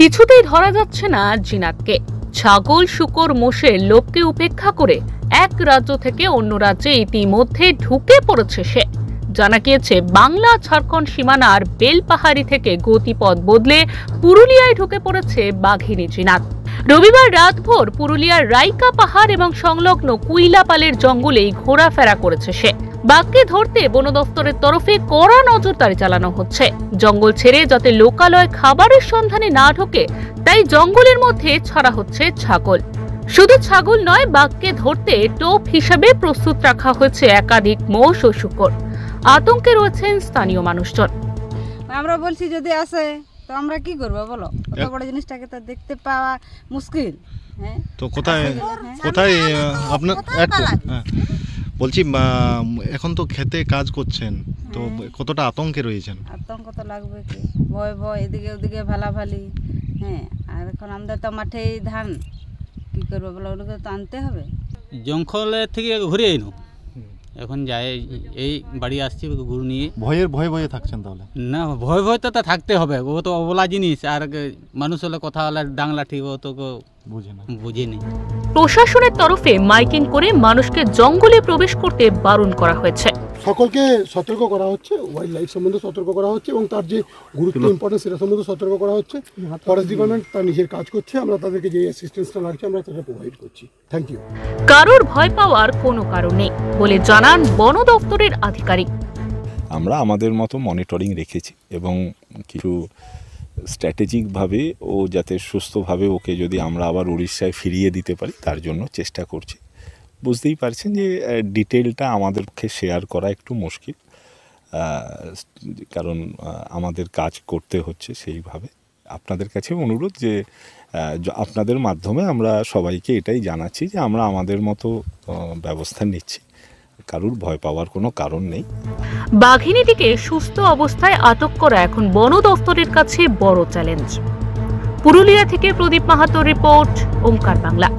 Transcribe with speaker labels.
Speaker 1: কিছুতেই ধরা যাচ্ছে না জিনাতকে। ছাগল, শূকর, মোষের লোভকে উপেক্ষা করে এক রাজ্য থেকে অন্য রাজ্যে ইতিমধ্যে ঢুকে পড়েছে সে। জানা গিয়েছে বাংলা ঝাড়খণ্ড সীমানার বেলপাহাড়ি থেকে গতিপথ বদলে পুরুলিয়ায় ঢুকে পড়েছে বাঘিনী জিনাত। রবিবার রাতভর পুরুলিয়ার রাইকা পাহাড় এবং সংলগ্ন কুইলাপালের জঙ্গলেই ঘোরাফেরা করেছে সে। বাঘকে ধরতে বন দফতরের তরফে কড়া নজরদারি চালানো হচ্ছে। জঙ্গল ছেড়ে যাতে লোকালয় খাবারের সন্ধানে না ঢোকে তাই জঙ্গলের মধ্যে ছাড়া হচ্ছে ছাগল। শুধু ছাগল নয়, বাঘকে ধরতে টোপ হিসাবে প্রস্তুত রাখা হয়েছে একাধিক মোষ ও শূকর। আতঙ্কে রয়েছেন স্থানীয় মানুষজন।
Speaker 2: আমরা বলছি যদি আসে তো আমরা কি করব বলো, এত বড় জিনিসটাকে তো দেখতে পাওয়া মুশকিল। হ্যাঁ, তো কোথায়
Speaker 3: আপনার বলছি এখন তো খেতে কাজ করছেন, তো কতটা আতঙ্কে রয়েছেন?
Speaker 2: আতঙ্ক তো লাগবে, কি ভয় ভয়, এদিকে ওদিকে ভালাভালি। হ্যাঁ, আর এখন আমাদের তো মাঠেই ধান, কি করবো বলো, ওগুলোকে তো আনতে হবে।
Speaker 4: জঙ্গলের থেকে ঘুরে এনো, এখন যাই এই বাড়ি আসছি গরু নিয়ে।
Speaker 3: ভয়ে থাকছেন তাহলে?
Speaker 4: না, ভয় তো থাকতে হবে, ও তো অবলা জিনিস, আর মানুষ হলে কথা হলে ডাংলা ঠিক ও তো বুঝেনি।
Speaker 1: প্রশাসনের তরফে মাইকিং করে মানুষকে জঙ্গলে প্রবেশ করতে বারণ করা হয়েছে।
Speaker 5: সকলকে সতর্ক করা হচ্ছে, ওয়াইল্ড লাইফ সম্বন্ধে সতর্ক করা হচ্ছে এবং তার যে গুরুত্ব ইম্পর্টেন্স সেটা সম্বন্ধে সতর্ক করা হচ্ছে। ফরেস্ট ডিপার্টমেন্ট তার নিজের কাজ করছে, আমরা তাদেরকে যে অ্যাসিস্ট্যান্সটা লাগছে আমরা তাদের প্রোভাইড করছি। Thank you.
Speaker 1: কারোর ভয় পাওয়ার কোনো কারণ নেই বলে জানান বন দফতরের আধিকারিক।
Speaker 6: আমরা আমাদের মতো মনিটরিং রেখেছি এবং কিছু স্ট্র্যাটেজিকভাবে ও যাতে সুস্থভাবে ওকে যদি আমরা আবার উড়িষ্যায় ফিরিয়ে দিতে পারি তার জন্য চেষ্টা করছি। বুঝতেই পারছেন যে ডিটেলটা আমাদের পক্ষে শেয়ার করা একটু মুশকিল, কারণ আমাদের কাজ করতে হচ্ছে সেইভাবে। আপনাদের কাছে অনুরোধ যে আপনাদের মাধ্যমে আমরা সবাইকে এটাই জানাচ্ছি যে আমরা আমাদের মতো ব্যবস্থা নিচ্ছি, কারুর ভয় পাওয়ার কোনো কারণ নেই।
Speaker 1: বাঘিনীটিকে সুস্থ অবস্থায় আটক করা এখন বন দফতরের কাছে বড় চ্যালেঞ্জ। পুরুলিয়া থেকে প্রদীপ মাহাতোর রিপোর্ট, ওঙ্কার বাংলা।